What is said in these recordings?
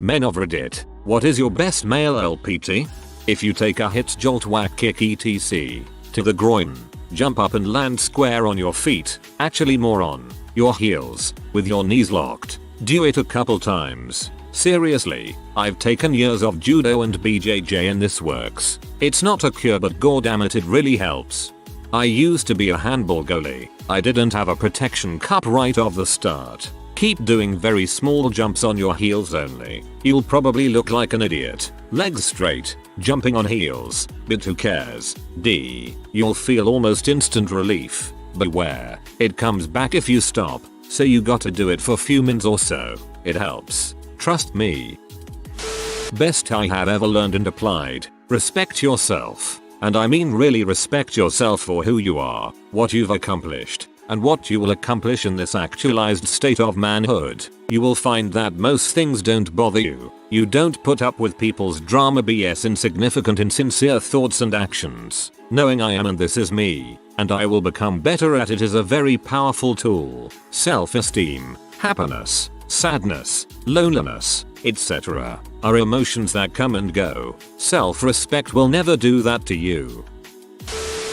Men of Reddit, what is your best male LPT? If you take a hit, jolt, whack, kick, etc. to the groin, jump up and land square on your feet, actually more on your heels, with your knees locked. Do it a couple times. Seriously, I've taken years of judo and BJJ and this works. It's not a cure, but goddammit it really helps. I used to be a handball goalie. I didn't have a protection cup right off the start. Keep doing very small jumps on your heels only. You'll probably look like an idiot. Legs straight, jumping on heels, but who cares? You'll feel almost instant relief. Beware, it comes back if you stop, so you gotta do it for few minutes or so. It helps. Trust me. Best I have ever learned and applied. Respect yourself. And I mean really respect yourself for who you are, what you've accomplished, and what you will accomplish in this actualized state of manhood. You will find that most things don't bother you. You don't put up with people's drama, BS, insignificant, insincere thoughts and actions. Knowing I am and this is me, and I will become better at it, is a very powerful tool. Self-esteem, happiness, sadness, loneliness, etc. are emotions that come and go. Self-respect will never do that to you.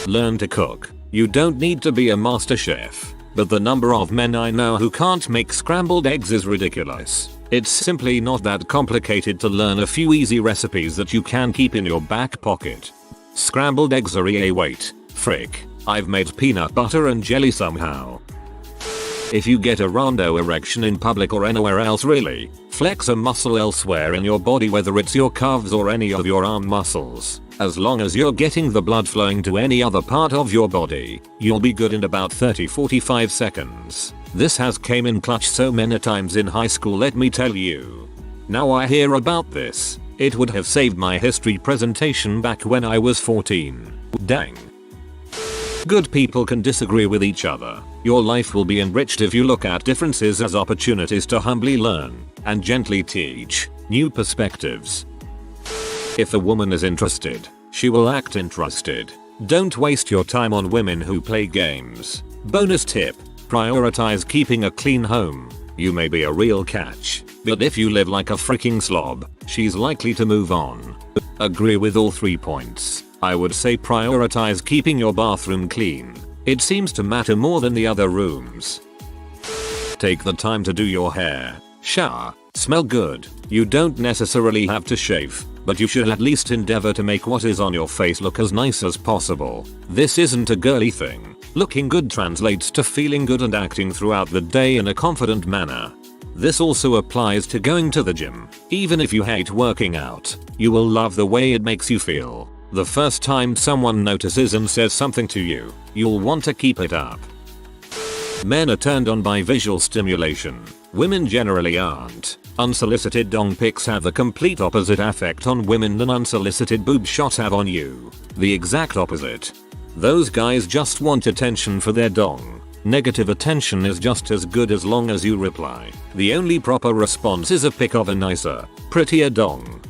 Learn to cook. You don't need to be a master chef, but the number of men I know who can't make scrambled eggs is ridiculous. It's simply not that complicated to learn a few easy recipes that you can keep in your back pocket. Scrambled eggs are wait, frick, I've made peanut butter and jelly somehow. If you get a rondo erection in public or anywhere else, really, flex a muscle elsewhere in your body, whether it's your calves or any of your arm muscles. As long as you're getting the blood flowing to any other part of your body, you'll be good in about 30-45 seconds. This has came in clutch so many times in high school, let me tell you. Now I hear about this, it would have saved my history presentation back when I was 14. Dang. Good people can disagree with each other. Your life will be enriched if you look at differences as opportunities to humbly learn and gently teach new perspectives. If a woman is interested, she will act interested. Don't waste your time on women who play games. Bonus tip: prioritize keeping a clean home. You may be a real catch, but if you live like a freaking slob, she's likely to move on. Agree with all 3 points. I would say prioritize keeping your bathroom clean. It seems to matter more than the other rooms. Take the time to do your hair, shower, smell good. You don't necessarily have to shave, but you should at least endeavor to make what is on your face look as nice as possible. This isn't a girly thing. Looking good translates to feeling good and acting throughout the day in a confident manner. This also applies to going to the gym. Even if you hate working out, you will love the way it makes you feel. The first time someone notices and says something to you, you'll want to keep it up. Men are turned on by visual stimulation. Women generally aren't. Unsolicited dong pics have the complete opposite effect on women than unsolicited boob shots have on you. The exact opposite. Those guys just want attention for their dong. Negative attention is just as good as long as you reply. The only proper response is a pic of a nicer, prettier dong.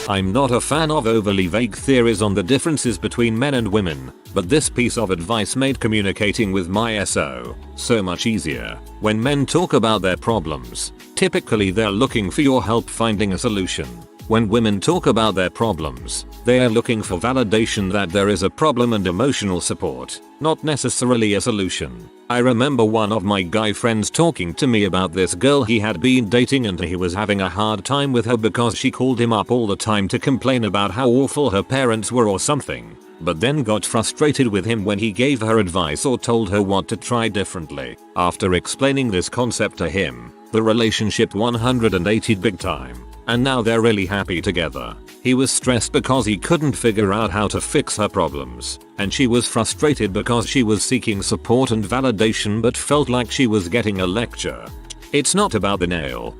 I'm not a fan of overly vague theories on the differences between men and women, but this piece of advice made communicating with my SO so much easier. When men talk about their problems, typically they're looking for your help finding a solution. When women talk about their problems, they are looking for validation that there is a problem and emotional support, not necessarily a solution. I remember one of my guy friends talking to me about this girl he had been dating, and he was having a hard time with her because she called him up all the time to complain about how awful her parents were or something, but then got frustrated with him when he gave her advice or told her what to try differently. After explaining this concept to him, the relationship 180'd big time, and now they're really happy together. He was stressed because he couldn't figure out how to fix her problems, and she was frustrated because she was seeking support and validation but felt like she was getting a lecture. It's not about the nail.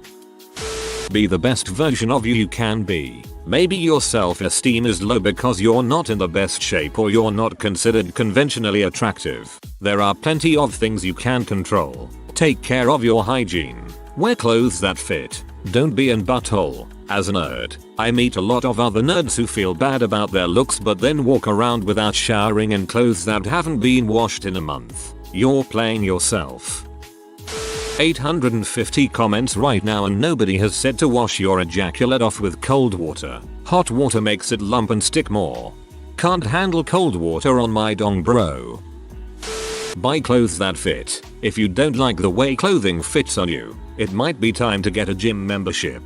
Be the best version of you can be. Maybe your self-esteem is low because you're not in the best shape or you're not considered conventionally attractive. There are plenty of things you can control. Take care of your hygiene. Wear clothes that fit. Don't be in butthole. As a nerd, I meet a lot of other nerds who feel bad about their looks but then walk around without showering in clothes that haven't been washed in a month. You're playing yourself. 850 comments right now and nobody has said to wash your ejaculate off with cold water. Hot water makes it lump and stick more. Can't handle cold water on my dong bro. Buy clothes that fit. If you don't like the way clothing fits on you, it might be time to get a gym membership.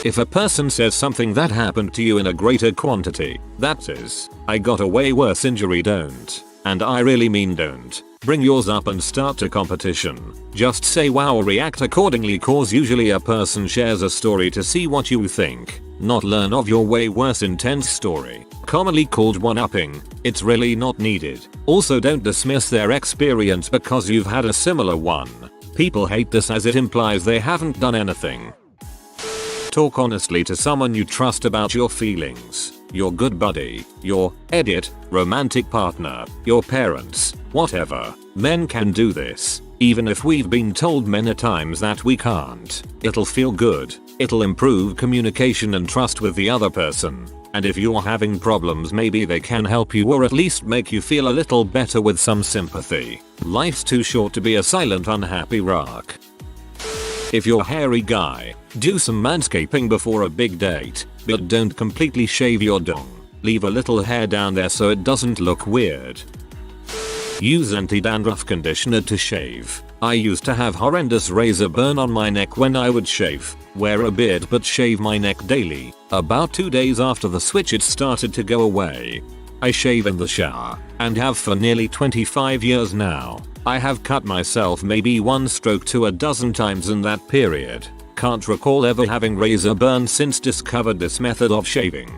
If a person says something that happened to you in a greater quantity, that is, I got a way worse injury, don't. And I really mean don't. Bring yours up and start a competition. Just say wow or react accordingly, cause usually a person shares a story to see what you think, not learn of your way worse intense story, commonly called one-upping. It's really not needed. Also, don't dismiss their experience because you've had a similar one. People hate this as it implies they haven't done anything. Talk honestly to someone you trust about your feelings. Your good buddy, your romantic partner, your parents, whatever. Men can do this, even if we've been told many times that we can't. It'll feel good, it'll improve communication and trust with the other person. And if you're having problems, maybe they can help you or at least make you feel a little better with some sympathy. Life's too short to be a silent unhappy rock. If you're a hairy guy, do some manscaping before a big date, but don't completely shave your dong. Leave a little hair down there so it doesn't look weird. Use anti-dandruff conditioner to shave. I used to have horrendous razor burn on my neck when I would shave, wear a beard but shave my neck daily. About 2 days after the switch it started to go away. I shave in the shower, and have for nearly 25 years now. I have cut myself maybe 1 stroke to a dozen times in that period. Can't recall ever having razor burn since discovered this method of shaving.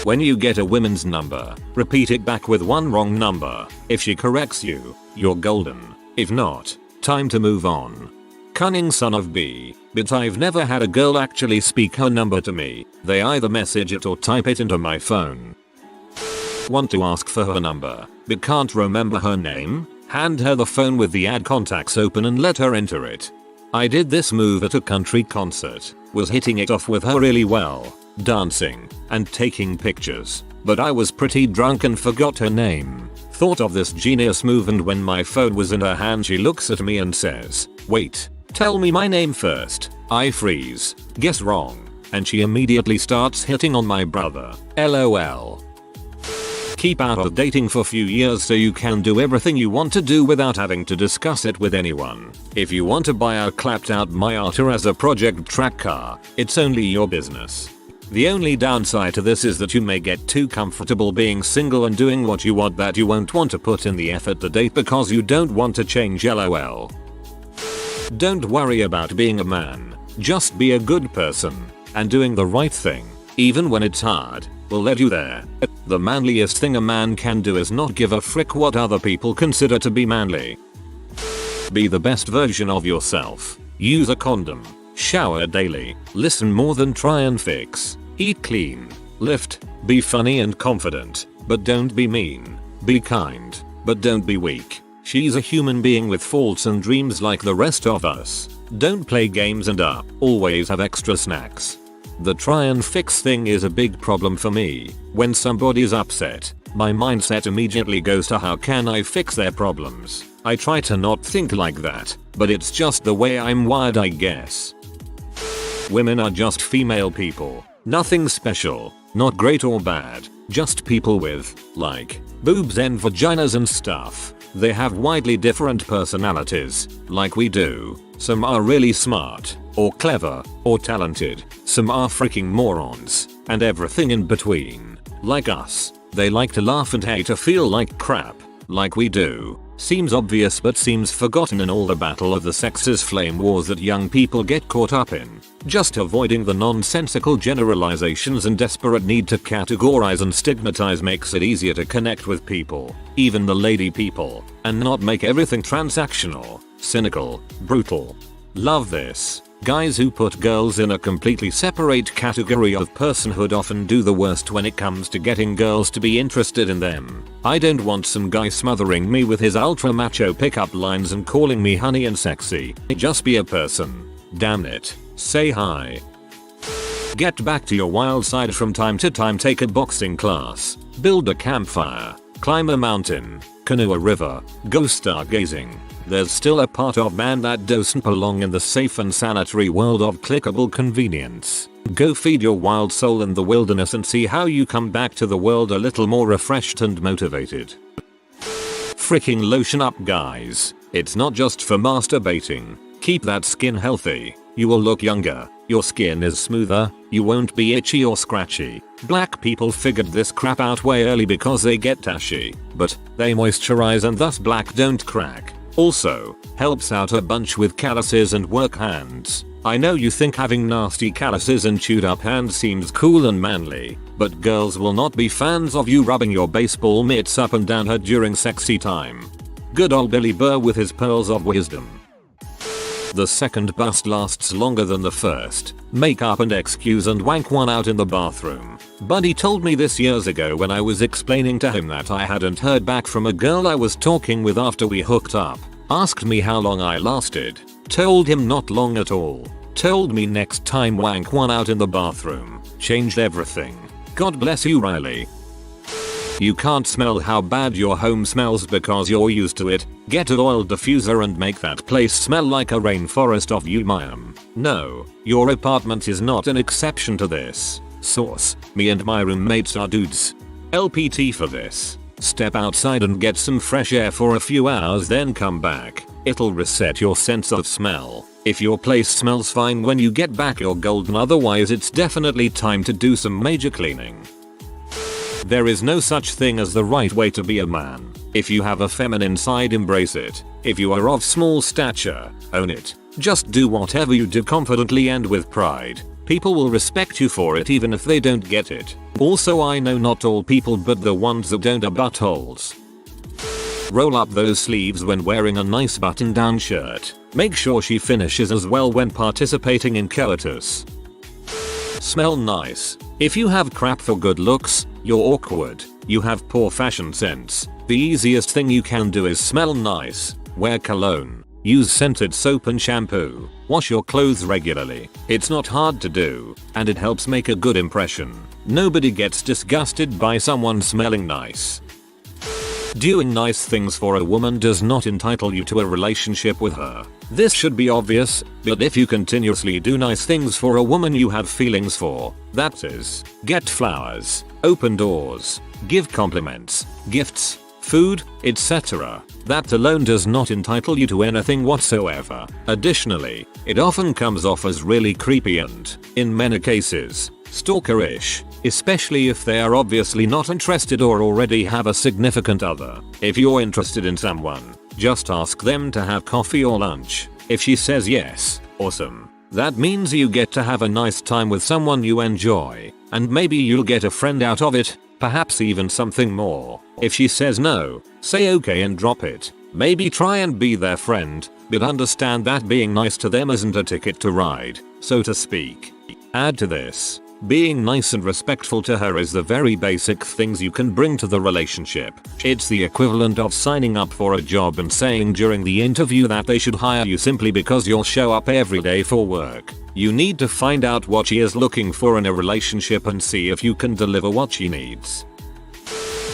When you get a woman's number, repeat it back with one wrong number. If she corrects you, you're golden. If not, time to move on. Cunning son of B, but I've never had a girl actually speak her number to me. They either message it or type it into my phone. Want to ask for her number, but can't remember her name? Hand her the phone with the ad contacts open and let her enter it. I did this move at a country concert, was hitting it off with her really well, dancing, and taking pictures, but I was pretty drunk and forgot her name. Thought of this genius move, and when my phone was in her hand she looks at me and says, "Wait, tell me my name first." I freeze, guess wrong, and she immediately starts hitting on my brother. LOL. Keep out of dating for a few years so you can do everything you want to do without having to discuss it with anyone. If you want to buy a clapped out Miata as a project track car, it's only your business. The only downside to this is that you may get too comfortable being single and doing what you want that you won't want to put in the effort to date because you don't want to change. LOL. Don't worry about being a man, just be a good person, and doing the right thing, even when it's hard, will lead you there. The manliest thing a man can do is not give a frick what other people consider to be manly. Be the best version of yourself. Use a condom. Shower daily. Listen more than try and fix. Eat clean. Lift. Be funny and confident, but don't be mean. Be kind, but don't be weak. She's a human being with faults and dreams like the rest of us. Don't play games and always have extra snacks. The try and fix thing is a big problem for me. When somebody's upset, my mindset immediately goes to how can I fix their problems. I try to not think like that, but it's just the way I'm wired, I guess. Women are just female people. Nothing special, not great or bad, just people with, like, boobs and vaginas and stuff. They have widely different personalities, like we do. Some are really smart, or clever, or talented. Some are freaking morons, and everything in between. Like us, they like to laugh and hate to feel like crap, like we do. Seems obvious but seems forgotten in all the battle of the sexes flame wars that young people get caught up in. Just avoiding the nonsensical generalizations and desperate need to categorize and stigmatize makes it easier to connect with people, even the lady people, and not make everything transactional, cynical, brutal. Love this. Guys who put girls in a completely separate category of personhood often do the worst when it comes to getting girls to be interested in them. I don't want some guy smothering me with his ultra macho pickup lines and calling me honey and sexy. Just be a person. Damn it. Say hi. Get back to your wild side from time to time. Take a boxing class. Build a campfire. Climb a mountain. Canoe a river. Go stargazing. There's still a part of man that doesn't belong in the safe and sanitary world of clickable convenience. Go feed your wild soul in the wilderness and see how you come back to the world a little more refreshed and motivated. Freaking lotion up, guys. It's not just for masturbating. Keep that skin healthy. You will look younger. Your skin is smoother. You won't be itchy or scratchy. Black people figured this crap out way early because they get ashy, but they moisturize and thus black don't crack. Also, helps out a bunch with calluses and work hands. I know you think having nasty calluses and chewed up hands seems cool and manly, but girls will not be fans of you rubbing your baseball mitts up and down her during sexy time. Good old Billy Burr with his pearls of wisdom. The second bust lasts longer than the first. Make up and excuse and wank one out in the bathroom. Buddy told me this years ago when I was explaining to him that I hadn't heard back from a girl I was talking with after we hooked up. Asked me how long I lasted. Told him not long at all. Told me next time wank one out in the bathroom. Changed everything. God bless you, Riley. You can't smell how bad your home smells because you're used to it. Get an oil diffuser and make that place smell like a rainforest of Umayam. No, your apartment is not an exception to this. Source: me and my roommates are dudes. LPT for this. Step outside and get some fresh air for a few hours, then come back. It'll reset your sense of smell. If your place smells fine when you get back, you're golden. Otherwise, it's definitely time to do some major cleaning. There is no such thing as the right way to be a man. If you have a feminine side, embrace it. If you are of small stature, own it. Just do whatever you do confidently and with pride. People will respect you for it even if they don't get it. Also, I know not all people, but the ones that don't are buttholes. Roll up those sleeves when wearing a nice button-down shirt. Make sure she finishes as well when participating in coitus. Smell nice. If you have crap for good looks, you're awkward. You have poor fashion sense. The easiest thing you can do is smell nice. Wear cologne. Use scented soap and shampoo. Wash your clothes regularly. It's not hard to do, and it helps make a good impression. Nobody gets disgusted by someone smelling nice. Doing nice things for a woman does not entitle you to a relationship with her. This should be obvious, but if you continuously do nice things for a woman you have feelings for, that is, get flowers, open doors, give compliments, gifts, food, etc., that alone does not entitle you to anything whatsoever. Additionally, it often comes off as really creepy and, in many cases, stalkerish. Especially if they are obviously not interested or already have a significant other. If you're interested in someone, just ask them to have coffee or lunch. If she says yes, awesome. That means you get to have a nice time with someone you enjoy, and maybe you'll get a friend out of it, perhaps even something more. If she says no, say okay and drop it. Maybe try and be their friend, but understand that being nice to them isn't a ticket to ride, so to speak. Add to this, being nice and respectful to her is the very basic things you can bring to the relationship. It's the equivalent of signing up for a job and saying during the interview that they should hire you simply because you'll show up every day for work. You need to find out what she is looking for in a relationship and see if you can deliver what she needs.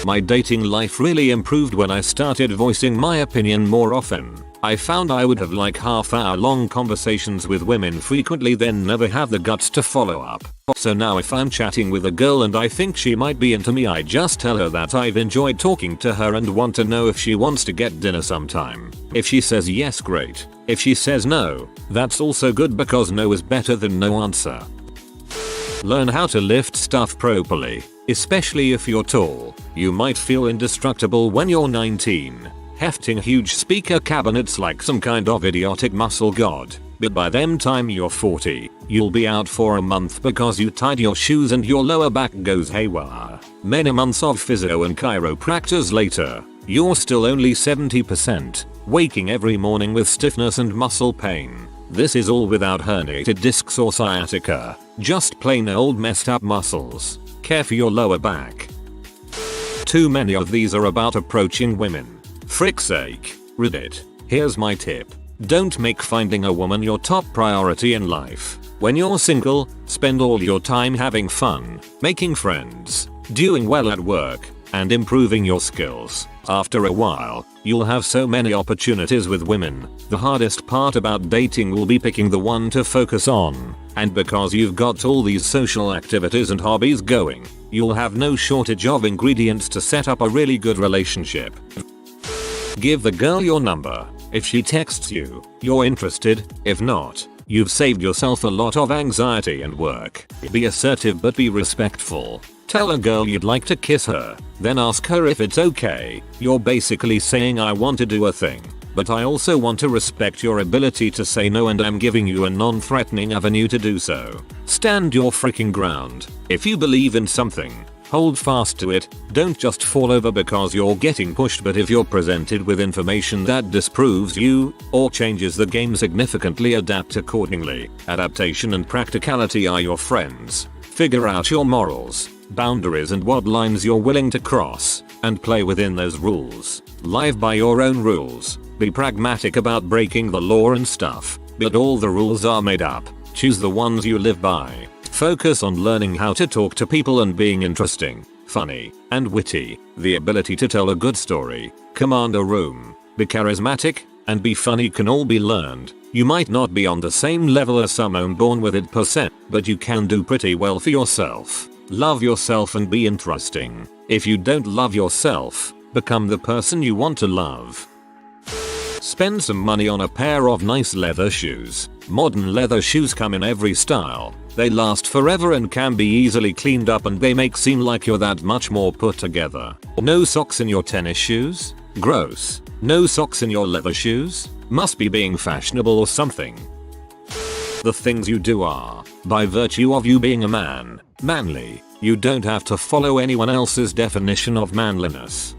My dating life really improved when I started voicing my opinion more often. I found I would have like half-hour-long conversations with women frequently, then never have the guts to follow up. So now if I'm chatting with a girl and I think she might be into me, I just tell her that I've enjoyed talking to her and want to know if she wants to get dinner sometime. If she says yes, great. If she says no, that's also good because no is better than no answer. Learn how to lift stuff properly, especially if you're tall. You might feel indestructible when you're 19. Hefting huge speaker cabinets like some kind of idiotic muscle god, but by them time you're 40, you'll be out for a month because you tied your shoes and your lower back goes haywire. Many months of physio and chiropractors later, you're still only 70%, waking every morning with stiffness and muscle pain. This is all without herniated discs or sciatica, just plain old messed up muscles. Care for your lower back. Too many of these are about approaching women. Frick's sake, Reddit. Here's my tip. Don't make finding a woman your top priority in life. When you're single, spend all your time having fun, making friends, doing well at work, and improving your skills. After a while, you'll have so many opportunities with women. The hardest part about dating will be picking the one to focus on. And because you've got all these social activities and hobbies going, you'll have no shortage of ingredients to set up a really good relationship. Give the girl your number. If she texts you, you're interested. If not, you've saved yourself a lot of anxiety and work. Be assertive but be respectful. Tell a girl you'd like to kiss her, then ask her if it's okay. You're basically saying, I want to do a thing, but I also want to respect your ability to say no, and I'm giving you a non-threatening avenue to do so. Stand your freaking ground. If you believe in something, hold fast to it. Don't just fall over because you're getting pushed, but if you're presented with information that disproves you or changes the game significantly, adapt accordingly. Adaptation and practicality are your friends. Figure out your morals, boundaries and what lines you're willing to cross, and play within those rules. Live by your own rules. Be pragmatic about breaking the law and stuff, but all the rules are made up. Choose the ones you live by. Focus on learning how to talk to people and being interesting, funny, and witty. The ability to tell a good story, command a room, be charismatic, and be funny can all be learned. You might not be on the same level as someone born with it %, but you can do pretty well for yourself. Love yourself and be interesting. If you don't love yourself, become the person you want to love. Spend some money on a pair of nice leather shoes. Modern leather shoes come in every style. They last forever and can be easily cleaned up, and they make seem like you're that much more put together. No socks in your tennis shoes? Gross. No socks in your leather shoes? Must be being fashionable or something. The things you do are, by virtue of you being a man, manly. You don't have to follow anyone else's definition of manliness.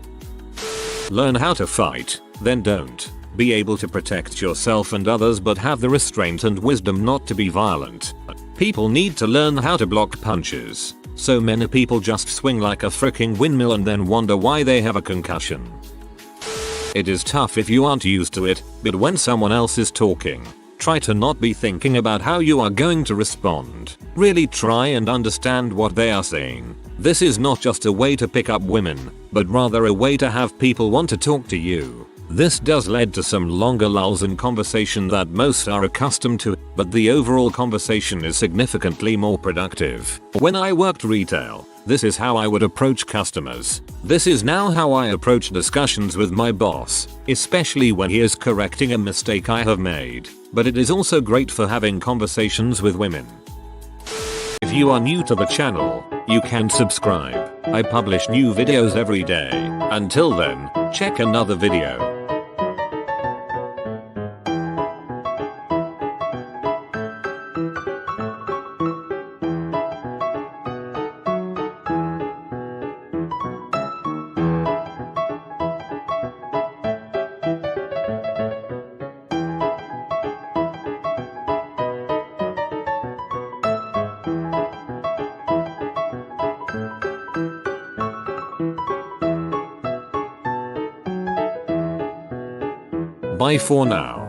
Learn how to fight, then don't. Be able to protect yourself and others, but have the restraint and wisdom not to be violent. People need to learn how to block punches. So many people just swing like a freaking windmill and then wonder why they have a concussion. It is tough if you aren't used to it, but when someone else is talking, try to not be thinking about how you are going to respond. Really try and understand what they are saying. This is not just a way to pick up women, but rather a way to have people want to talk to you. This does lead to some longer lulls in conversation that most are accustomed to, but the overall conversation is significantly more productive. When I worked retail, this is how I would approach customers. This is now how I approach discussions with my boss, especially when he is correcting a mistake I have made. But it is also great for having conversations with women. If you are new to the channel, you can subscribe. I publish new videos every day. Until then, check another video. Bye for now.